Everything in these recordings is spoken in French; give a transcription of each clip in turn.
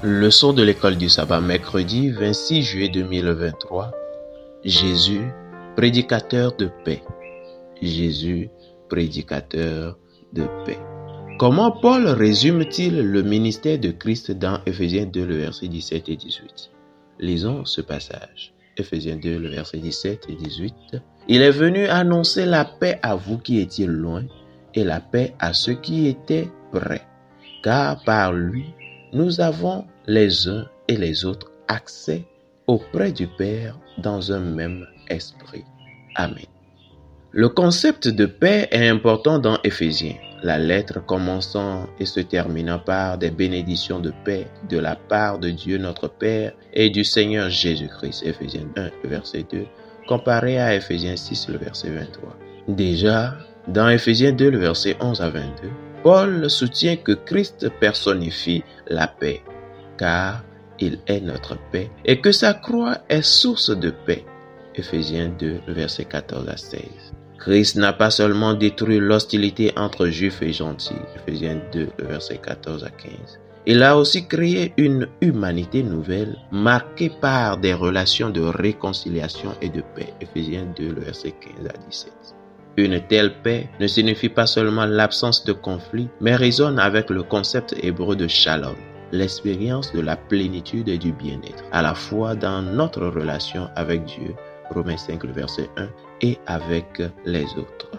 Leçon de l'école du sabbat, mercredi 26 juillet 2023. Jésus, prédicateur de paix. Jésus, prédicateur de paix. Comment Paul résume-t-il le ministère de Christ dans Éphésiens 2, le verset 17 et 18? Lisons ce passage. Éphésiens 2, le verset 17 et 18. Il est venu annoncer la paix à vous qui étiez loin et la paix à ceux qui étaient près. Car par lui, nous avons les uns et les autres accès auprès du Père dans un même esprit. Amen. Le concept de paix est important dans Éphésiens. La lettre commençant et se terminant par des bénédictions de paix de la part de Dieu notre Père et du Seigneur Jésus-Christ. Éphésiens 1, le verset 2, comparé à Éphésiens 6, le verset 23. Déjà, dans Éphésiens 2, le verset 11 à 22, Paul soutient que Christ personnifie la paix, car il est notre paix, et que sa croix est source de paix. Éphésiens 2, le verset 14 à 16. Christ n'a pas seulement détruit l'hostilité entre juifs et gentils. Éphésiens 2, le verset 14 à 15. Il a aussi créé une humanité nouvelle, marquée par des relations de réconciliation et de paix. Éphésiens 2, le verset 15 à 17. Une telle paix ne signifie pas seulement l'absence de conflit, mais résonne avec le concept hébreu de shalom, l'expérience de la plénitude et du bien-être, à la fois dans notre relation avec Dieu, Romains 5, le verset 1, et avec les autres.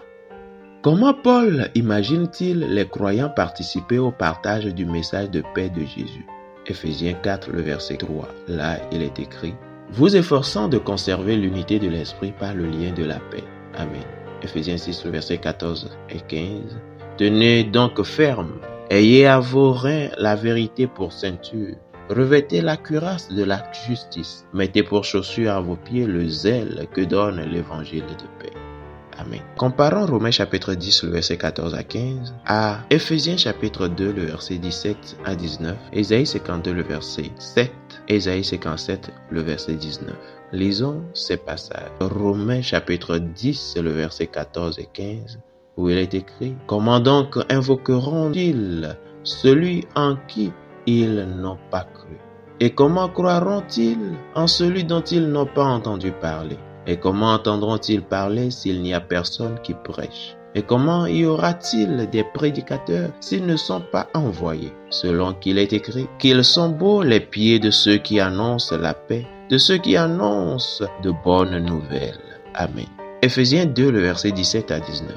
Comment Paul imagine-t-il les croyants participer au partage du message de paix de Jésus? Éphésiens 4, le verset 3. Là, il est écrit « Vous efforçant de conserver l'unité de l'esprit par le lien de la paix. » Amen. Éphésiens 6, le verset 14 et 15. Tenez donc ferme, ayez à vos reins la vérité pour ceinture. Revêtez la cuirasse de la justice. Mettez pour chaussure à vos pieds le zèle que donne l'évangile de paix. Amen. Comparons Romains chapitre 10, le verset 14 à 15, à Éphésiens chapitre 2, le verset 17 à 19, Ésaïe 52, le verset 7, Ésaïe 57, le verset 19. Lisons ces passages. Romains chapitre 10, le verset 14 et 15, où il est écrit « Comment donc invoqueront-ils celui en qui ils n'ont pas cru? Et comment croiront-ils en celui dont ils n'ont pas entendu parler? Et comment entendront-ils parler s'il n'y a personne qui prêche? Et comment y aura-t-il des prédicateurs s'ils ne sont pas envoyés? Selon qu'il est écrit, qu'ils sont beaux les pieds de ceux qui annoncent la paix, de ceux qui annoncent de bonnes nouvelles. Amen. Éphésiens 2, le verset 17 à 19.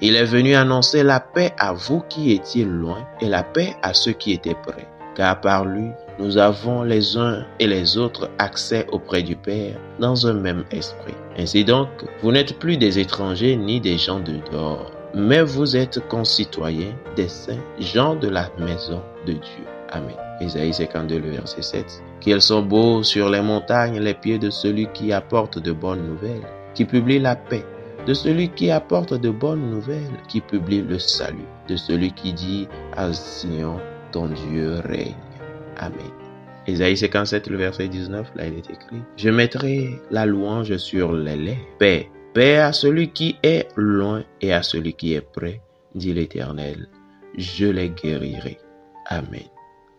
Il est venu annoncer la paix à vous qui étiez loin et la paix à ceux qui étaient près. Car par lui, nous avons les uns et les autres accès auprès du Père dans un même esprit. Ainsi donc, vous n'êtes plus des étrangers ni des gens de dehors, mais vous êtes concitoyens des saints, gens de la maison de Dieu. Amen. Ésaïe 52, le verset 7. Qu'ils sont beaux sur les montagnes les pieds de celui qui apporte de bonnes nouvelles, qui publie la paix, de celui qui apporte de bonnes nouvelles, qui publie le salut, de celui qui dit à Sion, ton Dieu règne. Amen. Ésaïe 57, le verset 19, là il est écrit « Je mettrai la louange sur les lèvres. Paix, paix à celui qui est loin et à celui qui est près, dit l'Éternel. Je les guérirai. » Amen.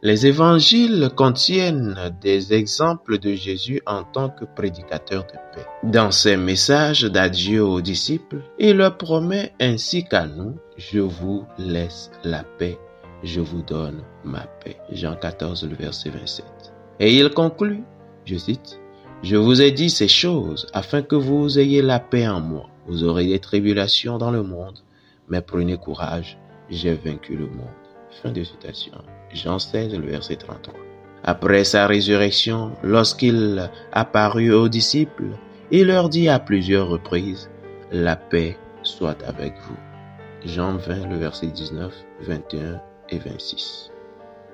Les évangiles contiennent des exemples de Jésus en tant que prédicateur de paix. Dans ses messages d'adieu aux disciples, il leur promet ainsi qu'à nous « Je vous laisse la paix. Je vous donne ma paix. » Jean 14, le verset 27. Et il conclut, je cite, « Je vous ai dit ces choses afin que vous ayez la paix en moi. Vous aurez des tribulations dans le monde, mais prenez courage, j'ai vaincu le monde. » Fin de citation. Jean 16, le verset 33. Après sa résurrection, lorsqu'il apparut aux disciples, il leur dit à plusieurs reprises, « La paix soit avec vous. » Jean 20, le verset 19, 21 et 26.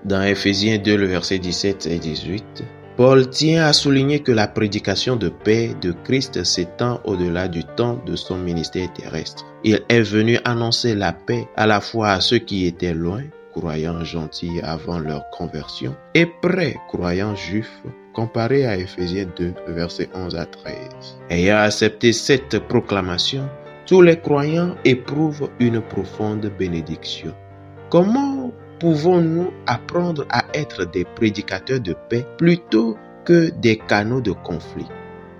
Dans Éphésiens 2, le verset 17 et 18, Paul tient à souligner que la prédication de paix de Christ s'étend au-delà du temps de son ministère terrestre. Il est venu annoncer la paix à la fois à ceux qui étaient loin, croyants gentils avant leur conversion, et près, croyants juifs, comparé à Éphésiens 2, verset 11 à 13. Ayant accepté cette proclamation, tous les croyants éprouvent une profonde bénédiction. Comment pouvons-nous apprendre à être des prédicateurs de paix plutôt que des canaux de conflit?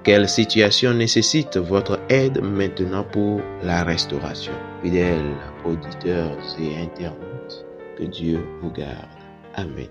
Quelle situation nécessite votre aide maintenant pour la restauration? Fidèles auditeurs et internautes, que Dieu vous garde. Amen.